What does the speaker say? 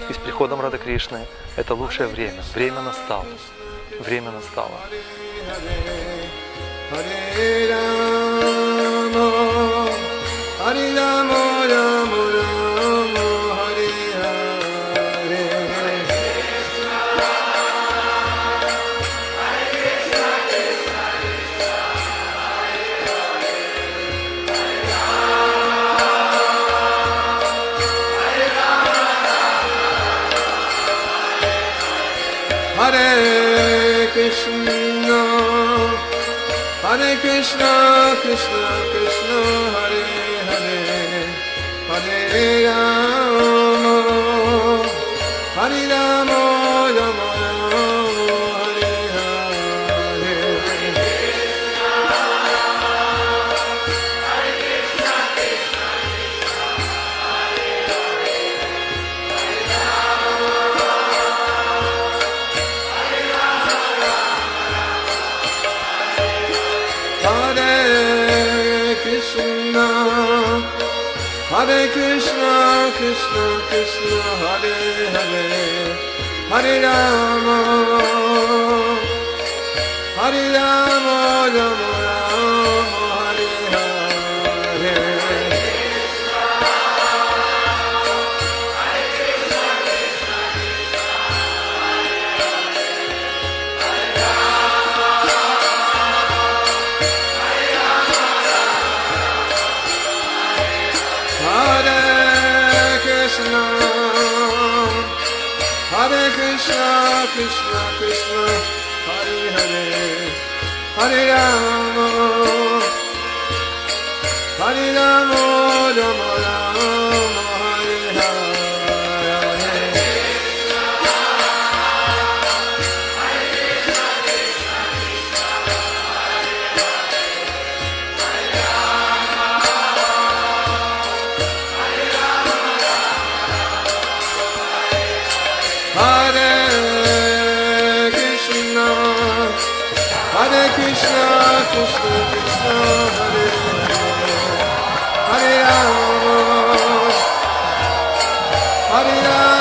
И с приходом Рады Кришны это лучшее время. Время настало. Время настало. Hare Rama, Hare Rama, Rama Rama, Hare Hare. Hare Krishna, Hare Krishna, Krishna Krishna, Hare Hare, Hare Rama, Hare Rama, Rama Rama, Hare Hare. Hare Krishna, Hare Krishna, Krishna Krishna, Hare Hare, Hare Rama, Hare Rama, Rama Rama, Hare Hare. Hare Krishna, Hare Krishna, Krishna Krishna, Hare Hare, Hare Rama, Hare Rama, Rama Rama, Hare Hare. Hare Krishna, Hare Krishna, Krishna Krishna, Hare Hare, Hare Rama, Hare Rama.